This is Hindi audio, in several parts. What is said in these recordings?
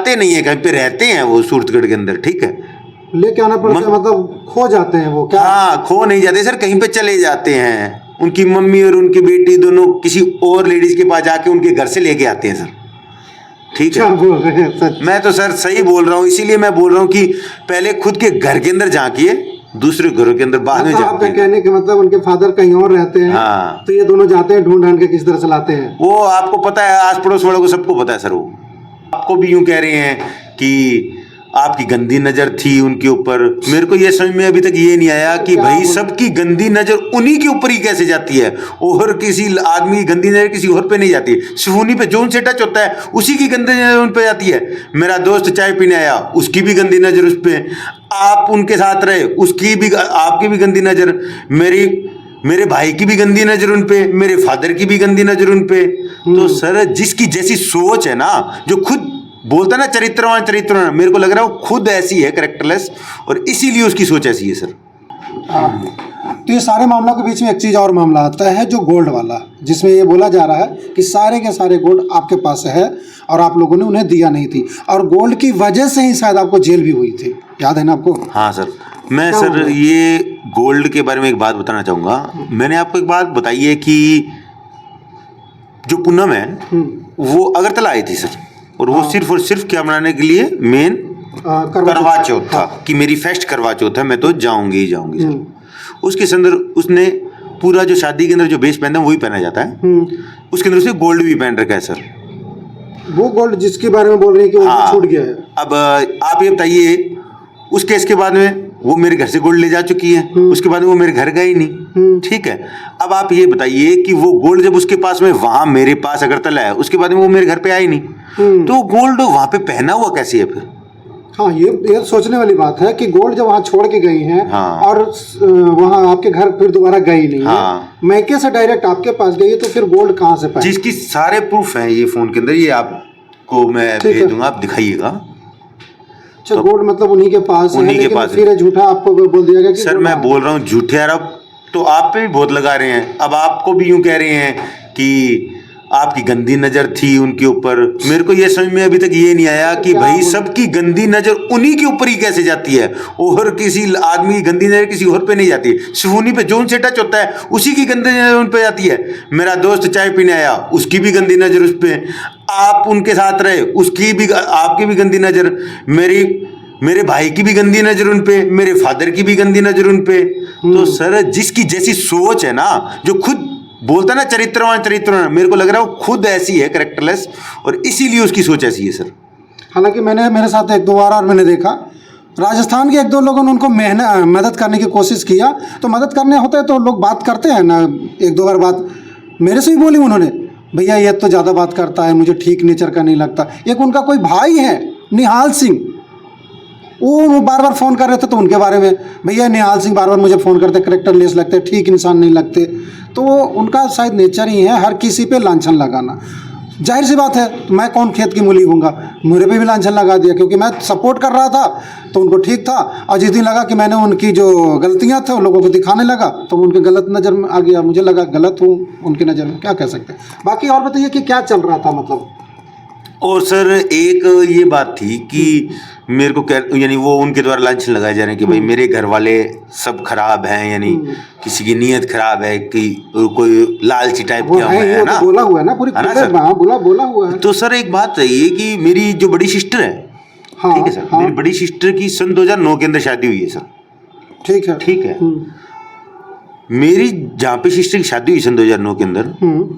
आते नहीं है कहीं पे, रहते हैं वो सूरतगढ़ के अंदर, ठीक है। लेके आना पड़ता है, मतलब खो जाते हैं वो क्या? हाँ, खो नहीं जाते सर, कहीं पे चले जाते हैं। उनकी मम्मी और उनकी बेटी दोनों किसी और लेडीज के पास जाके उनके घर से लेके आते हैं सर, ठीक क्या है। बोल रहे हैं सच? मैं तो सर सही बोल रहा हूँ, इसीलिए मैं बोल रहा हूँ कि पहले खुद के घर के अंदर झांकिए, दूसरे घरों के अंदर बाद में मतलब आपका झांकिए। कहने का मतलब उनके फादर कहीं और रहते हैं, हाँ। तो ये दोनों जाते हैं, ढूंढ ढांड के किस तरह से लाते हैं। वो आपको पता है, आस पड़ोस वालों को सबको पता है सर। वो आपको भी यूं कह रहे हैं कि आपकी गंदी नजर थी उनके ऊपर। मेरे को ये समझ में अभी तक ये नहीं आया कि भाई सबकी गंदी नजर उन्हीं के ऊपर ही कैसे जाती है, और किसी आदमी की गंदी नजर किसी और पे नहीं जाती। सिर्फ उन्हीं पे जो उनसे टच होता है उसी की गंदी नजर उन पे जाती है। मेरा दोस्त चाय पीने आया, उसकी भी गंदी नजर उस पे। आप उनके साथ रहे, उसकी भी, आपकी भी गंदी नजर। मेरे भाई की भी गंदी नजर उन पे, मेरे फादर की भी गंदी नजर उन पे। तो सर जिसकी जैसी सोच है ना, जो खुद बोलता है ना चरित्रवान, मेरे को लग रहा है वो खुद ऐसी है, कैरेक्टरलेस, और इसीलिए उसकी सोच ऐसी है सर। तो ये सारे मामलों के बीच में एक चीज़ और मामला आता है, जो गोल्ड वाला, जिसमें ये बोला जा रहा है कि सारे के सारे गोल्ड आपके पास है और आप लोगों ने उन्हें दिया नहीं थी, और गोल्ड की वजह से ही शायद आपको जेल भी हुई थी, याद है ना आपको? हाँ सर, मैं सर ये गोल्ड के बारे में एक बात बताना चाहूँगा। मैंने आपको एक बात बताई है कि जो पूनम है वो अगरतला आई थी सर, और वो सिर्फ और सिर्फ क्या बनाने के लिए, मेन करवा चौथ था, कि मेरी फेस्ट करवा चौथ है, मैं तो जाऊंगी ही जाऊंगी सर। उसके अंदर उसने पूरा जो शादी के अंदर जो बेस पहनता है वही पहना जाता है, उसके अंदर उसने गोल्ड भी पहन रखा है सर। वो गोल्ड जिसके बारे में बोल रहे हैं कि वो हाँ। छूट गया है। अब आप ये बताइए, उस केस के बाद में वो मेरे घर से गोल्ड ले जा चुकी है, उसके बाद में वो मेरे घर गई नहीं, ठीक है। अब आप ये बताइए कि वो गोल्ड जब उसके पास में वहां मेरे पास अगरतला है, उसके बाद में वो मेरे घर पे आई नहीं, तो गोल्ड वहां पे पहना हुआ कैसे है फिर? हाँ, ये सोचने वाली बात है कि गोल्ड जब वहाँ छोड़ के गई हैं, हाँ। और वहाँ आपके घर फिर दोबारा गई नहीं हाँ। है, मैके से डायरेक्ट आपके पास गई है, तो फिर गोल्ड कहाँ से पाए? जिसकी सारे प्रूफ हैं ये फोन के अंदर, ये आपको मैं भेज दूंगा, आप दिखाइएगा। अच्छा, गोल्ड मतलब उन्हीं के पास है, उन्हीं के लेकिन पास फिर झूठा आपको बोल दिया गया कि सर मैं बोल रहा हूँ झूठे आरोप तो आप पे भी बहुत लगा रहे हैं। अब आपको भी यूं कह रहे हैं कि आपकी गंदी नजर थी उनके ऊपर। मेरे को ये समझ में अभी तक ये नहीं आया कि भाई सबकी गंदी नजर उन्हीं के ऊपर ही कैसे जाती है, और किसी आदमी की गंदी नजर किसी और पे नहीं जाती। सिर्फ उन्हीं पे जो उनसे टच होता है उसी की गंदी नजर उन पे जाती है। मेरा दोस्त चाय पीने आया, उसकी भी गंदी नजर उस पे। आप उनके साथ रहे, उसकी भी, आपकी भी गंदी नजर। मेरे भाई की भी गंदी नजर उन पे, मेरे फादर की भी गंदी नजर उन पे। तो सर जिसकी जैसी सोच है ना, जो खुद बोलता है ना चरित्रवान, मेरे को लग रहा है वो खुद ऐसी है, कैरेक्टरलेस, और इसीलिए उसकी सोच ऐसी है सर। हालांकि मेरे साथ एक दो बार और मैंने देखा, राजस्थान के एक दो लोगों ने उनको मदद करने की कोशिश किया, तो मदद करने होते हैं तो लोग बात करते हैं ना। एक दो बार बात मेरे से भी बोली उन्होंने, भैया ये तो ज़्यादा बात करता है, मुझे ठीक नेचर का नहीं लगता। एक उनका कोई भाई है निहाल सिंह, वो बार बार फ़ोन कर रहे थे, तो उनके बारे में, भैया निहाल सिंह बार बार मुझे फ़ोन करते, करेक्टरलेस लगते, ठीक इंसान नहीं लगते। तो उनका शायद नेचर ही है हर किसी पे लांछन लगाना। जाहिर सी बात है, तो मैं कौन खेत की मूली हूँगा, मेरे पे भी लांछन लगा दिया, क्योंकि मैं सपोर्ट कर रहा था तो उनको ठीक था, और जिस दिन लगा कि मैंने उनकी जो गलतियाँ थे उन लोगों को दिखाने लगा तो उनके गलत नज़र में आ गया, मुझे लगा गलत हूँ उनकी नज़र में, क्या कह सकते हैं। बाकी और बताइए कि क्या चल रहा था मतलब। और सर एक ये बात थी कि मेरे को यानी वो उनके द्वारा लांछन लगाए जा रहे हैं कि भाई मेरे घर वाले सब खराब हैं, यानी किसी की नीयत खराब है, कि कोई लालची टाइप का है ना, बोला हुआ है ना पूरी, बोला हुआ है। तो सर एक बात है कि मेरी जो बड़ी सिस्टर है, ठीक है सर, मेरी बड़ी सिस्टर की सन 2009 के अंदर शादी हुई है सर, ठीक है। मेरी जहाँ पे सिस्टर की शादी हुई सन 2009 के अंदर,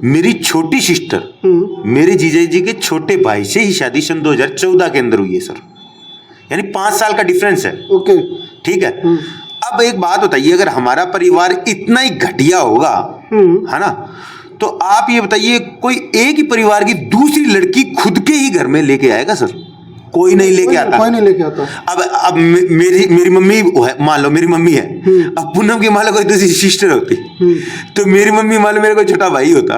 मेरी छोटी सिस्टर मेरे जीजा जी के छोटे भाई से ही शादी सन 2014 के अंदर हुई है सर, यानी 5 साल का डिफरेंस है। ओके, ठीक है। अब एक बात बताइए, अगर हमारा परिवार इतना ही घटिया होगा, है ना, तो आप ये बताइए कोई एक ही परिवार की दूसरी लड़की खुद के ही घर में लेके आएगा सर? कोई नहीं लेके आता। अब मेरी मम्मी है, मान लो मेरी मम्मी है, अब पूनम की मान लो कोई दूसरी सिस्टर होती, तो मेरी मम्मी मान लो मेरा कोई छोटा भाई होता,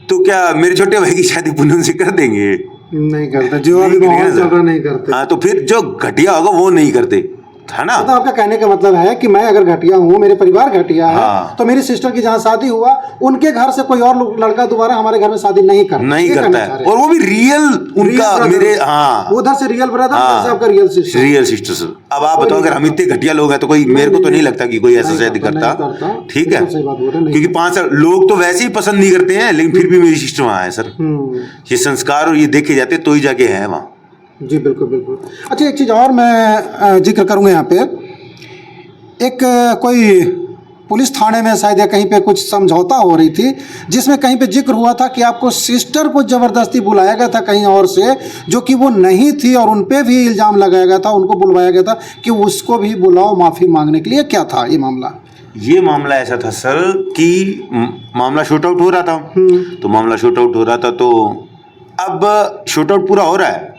तो क्या मेरे छोटे भाई की शादी पूनम से कर देंगे? नहीं करते, जो अभी माहौल चल रहा नहीं करते। हाँ, तो फिर जो घटिया होगा वो नहीं करते, है ना। मतलब आपका कहने का मतलब है कि मैं अगर घटिया हूँ, मेरे परिवार घटिया है, हाँ। तो मेरी सिस्टर की जहाँ शादी हुआ उनके घर से कोई और लड़का दोबारा हमारे घर में शादी नहीं करता, नहीं ये करता कहना है, चाह रहे हैं। और वो भी रियल उनका Real brother। मेरे, हाँ उधर से रियल ब्रदर, उधर से आपका रियल सिस्टर। रियल सिस्टर से। अब आप कोई बताओ, नहीं अगर हम करता। इतने घटिया लोग हैं तो कोई, मेरे को तो नहीं लगता कि कोई ऐसा नहीं शादी करता, करता, नहीं करता। ठीक है, बिल्कुल सही बात बोल रहे हैं, नहीं क्योंकि 5 साल लोग तो वैसे ही पसंद नहीं करते हैं, लेकिन फिर भी मेरी सिस्टर वहाँ है सर। ये संस्कार और ये देखे जाते तो ही जाके है वहाँ। जी बिल्कुल बिल्कुल। अच्छा, एक चीज़ और मैं जिक्र करूँगा यहाँ पे, एक कोई पुलिस थाने में शायद या कहीं पे कुछ समझौता हो रही थी, जिसमें कहीं पे जिक्र हुआ था कि आपको सिस्टर को ज़बरदस्ती बुलाया गया था कहीं और से, जो कि वो नहीं थी, और उन पे भी इल्ज़ाम लगाया गया था, उनको बुलवाया गया था कि उसको भी बुलाओ माफ़ी मांगने के लिए। क्या था ये मामला? ये मामला ऐसा था सर कि मामला शूट आउट हो रहा था, तो मामला शूट आउट हो रहा था, तो अब शूट आउट पूरा हो रहा है,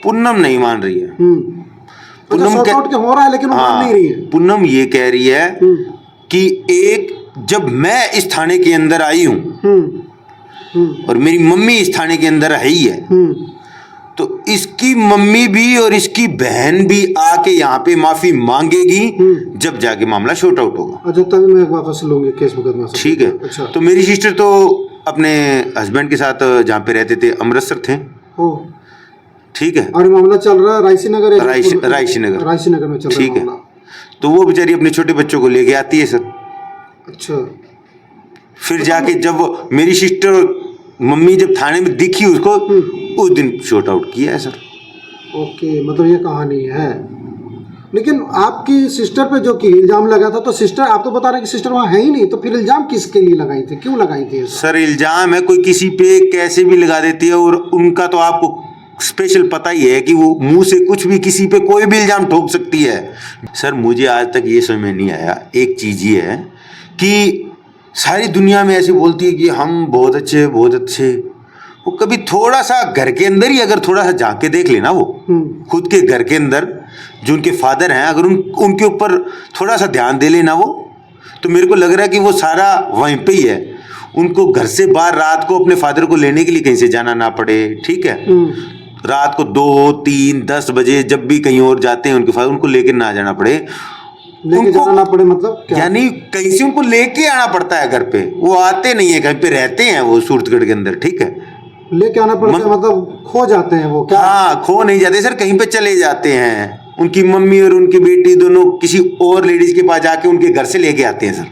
पूनम नहीं मान रही है। अच्छा, शॉर्ट आउट के हो रहा है लेकिन वो मान नहीं रही है। पूनम ये कह रही है कि जब मैं इस थाने के अंदर आई हूँ और मेरी मम्मी इस थाने के अंदर है ही है, तो इसकी मम्मी भी और इसकी बहन भी आके यहाँ पे माफी मांगेगी, जब जाके मामला शॉर्ट आउट होगा। अच्छा, तभी मैं वापस लूंगी केस मुकदमा से। ठीक है। अच्छा। तो मेरी सिस्टर तो अपने हस्बैंड के साथ जहाँ पे रहते थे अमृतसर थे, ठीक है, और मामला चल रहा है रायसी नगर रायसी नगर में चल रहा है। ठीक है। तो वो बेचारी अपने छोटे बच्चों को लेके आती है सर। अच्छा। फिर जाके जब मेरी सिस्टर और मम्मी जब थाने में दिखी उसको, उस दिन शॉर्ट आउट किया है सर। ओके, मतलब ये कहानी है। लेकिन आपकी सिस्टर पे जो कि इल्जाम लगा था, तो सिस्टर, आप तो बता रहे हैं कि सिस्टर वहाँ है ही नहीं, तो फिर इल्जाम किसके लिए लगाई थी, क्यों लगाई थी ऐसा? सर इल्जाम है, कोई किसी पे कैसे भी लगा देती है, और उनका तो आपको स्पेशल पता ही है कि वो मुंह से कुछ भी किसी पे कोई भी इल्जाम ठोक सकती है। सर मुझे आज तक ये समझ में नहीं आया, एक चीज़ ये है कि सारी दुनिया में ऐसे बोलती है कि हम बहुत अच्छे बहुत अच्छे, वो कभी थोड़ा सा घर के अंदर ही अगर थोड़ा सा झांक के देख लेना, वो खुद के घर के अंदर जो उनके फादर हैं, अगर उनके ऊपर थोड़ा सा ध्यान दे लेना वो, तो मेरे को लग रहा है कि वो सारा वहीं पे ही है। उनको घर से बाहर रात को अपने फादर को लेने के लिए कहीं से जाना ना पड़े, ठीक है, रात को 2, 3, 10 बजे जब भी कहीं और जाते हैं उनके फादर, उनको लेकर ना जाना पड़े, लेके जाना ना पड़े, मतलब क्या? यानी कहीं से उनको लेके आना पड़ता है घर पे, वो आते नहीं है, कहीं पे रहते हैं वो सूरतगढ़ के अंदर, ठीक है, लेके आना पड़ता है, मतलब खो जाते हैं वो क्या? हाँ, खो नहीं जाते सर, कहीं पे चले जाते हैं। उनकी मम्मी और उनकी बेटी दोनों किसी और लेडीज के पास जाके उनके घर से लेके आते हैं सर,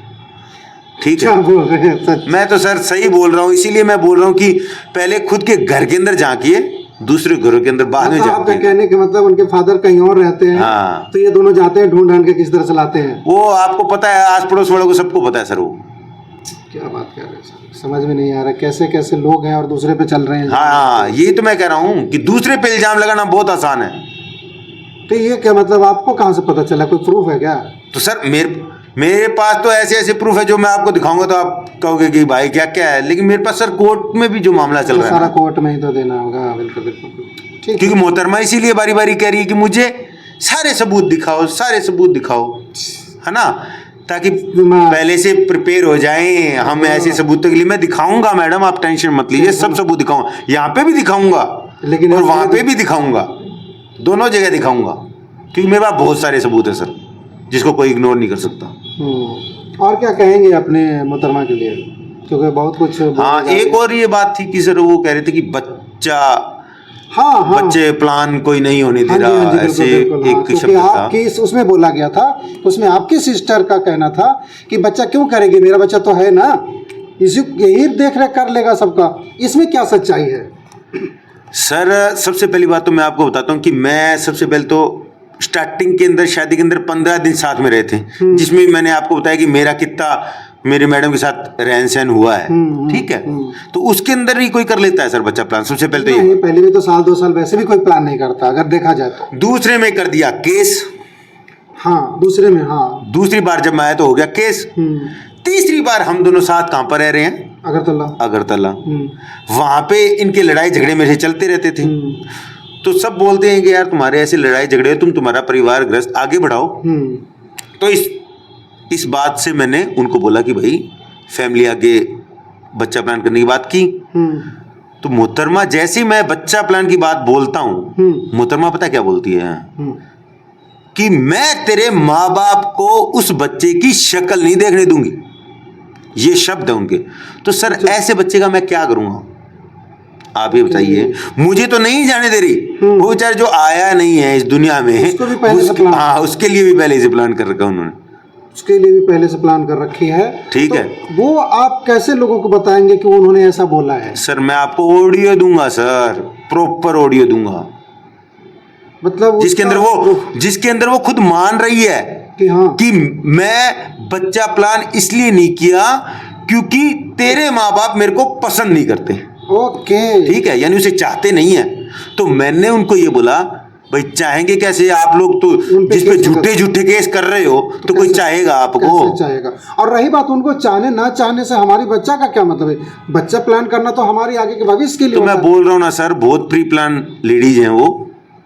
ठीक है। बोल रहे हैं सच? मैं तो सर सही बोल रहा हूँ, इसीलिए मैं बोल रहा हूँ कि पहले खुद के घर के अंदर झांकिए, दूसरे घरों के अंदर बाद में मतलब आपका झांकिए। कहने के मतलब उनके फादर कहीं और रहते हैं, हाँ। तो ये दोनों जाते हैं, ढूंढ ढांढ के किस तरह से लाते हैं। वो आपको पता है, आस पड़ोस वालों को सबको पता है सर। वो क्या बात कर रहे हैं सर, समझ में नहीं आ रहा कैसे कैसे लोग हैं और दूसरे पे चल रहे हैं। हाँ, यही तो मैं कह रहा हूँ कि दूसरे पे इल्जाम लगाना बहुत आसान है। तो ये क्या मतलब, आपको कहाँ से पता चला, कोई प्रूफ है क्या? तो सर मेरे पास तो ऐसे ऐसे प्रूफ है जो मैं आपको दिखाऊंगा तो आप कहोगे कि भाई क्या क्या है, लेकिन मेरे पास सर कोर्ट में भी जो मामला चल रहा है सारा ना, कोर्ट में ही तो देना होगा। बिल्कुल बिल्कुल ठीक। क्योंकि मोहतरमा इसीलिए बारी बारी कह रही है कि मुझे सारे सबूत दिखाओ, सारे सबूत दिखाओ, है ना, ताकि पहले से प्रिपेयर हो जाएं हम ऐसे सबूतों के लिए। मैं दिखाऊंगा मैडम, आप टेंशन मत लीजिए, सब सबूत दिखाऊंगा, यहाँ पे भी दिखाऊंगा लेकिन और वहाँ पे भी दिखाऊंगा, दोनों जगह दिखाऊंगा, क्योंकि मेरे पास बहुत सारे सबूत है सर, जिसको कोई इग्नोर नहीं कर सकता। और क्या कहेंगे अपने मोहतरमा के लिए, क्योंकि बहुत कुछ। हाँ, एक और ये बात थी कि सर वो कह रहे थे कि बच्चे प्लान कोई नहीं होने दे रहा, ऐसे एक शब्द था। आपकी उसमें बोला गया था, उसमें आपकी सिस्टर का कहना था कि बच्चा क्यों करेगी, मेरा बच्चा तो है ना, यही देख रेख कर लेगा सबका। इसमें क्या सच्चाई है? सर सबसे पहली बात तो मैं आपको बताता हूँ कि मैं सबसे पहले तो स्टार्टिंग के अंदर शादी के अंदर 15 दिन साथ में रहे थे, जिसमें मैंने आपको बताया कि मेरा कितना मेरे मैडम के साथ रहन सहन हुआ है, ठीक है। तो उसके अंदर ही कोई कर लेता है सर बच्चा प्लान, सबसे पहले तो ये। पहले भी तो 1-2 साल वैसे भी कोई प्लान नहीं करता अगर देखा जाए तो। दूसरे में कर दिया केस। हाँ, दूसरे में, हाँ, दूसरी बार जब मैं आया तो हो गया केस। तीसरी बार हम दोनों साथ कहाँ पर रह रहे हैं? अगरतला। वहां पे इनके लड़ाई झगड़े मेरे से चलते रहते थे। तो सब बोलते हैं कि यार तुम्हारे ऐसे लड़ाई झगड़े, तुम तुम्हारा परिवार ग्रस्त आगे बढ़ाओ। तो इस बात से मैंने उनको बोला कि भाई फैमिली आगे बच्चा प्लान करने की बात की। तो मोहतरमा जैसे ही मैं बच्चा प्लान की बात बोलता हूँ, मोहतरमा पता क्या बोलती है? कि मैं तेरे माँ बाप को उस बच्चे की शक्ल नहीं देखने दूंगी। ये शब्द है उनके। तो सर ऐसे बच्चे का मैं क्या करूंगा, आप ये बताइए। मुझे तो नहीं जाने दे रही, वो बेचारा जो आया नहीं है इस दुनिया में, उसको भी पहले से प्लान, हाँ उसके लिए भी पहले से प्लान कर रखा उन्होंने, उसके लिए भी पहले से प्लान कर रखी है। ठीक तो है। वो आप कैसे लोगों को बताएंगे कि उन्होंने ऐसा बोला है? सर मैं आपको ऑडियो दूंगा सर, प्रॉपर ऑडियो दूंगा, मतलब जिसके अंदर वो खुद मान रही है कि हाँ कि मैं बच्चा प्लान इसलिए नहीं किया क्योंकि तेरे माँ बाप मेरे को पसंद नहीं करते। ओके, ठीक है, यानी उसे चाहते नहीं है। तो मैंने उनको ये बोला भाई चाहेंगे कैसे आप लोग, तो जिस पे झूठे झूठे केस कर रहे हो तो कोई चाहेगा आपको? कैसे चाहेगा? और रही बात उनको चाहने ना चाहने से हमारी बच्चा का क्या मतलब है? बच्चा प्लान करना तो हमारी आगे के भविष्य के लिए तो मैं बोल रहा हूँ ना सर, बहुत प्री प्लान लेडीज हैं वो,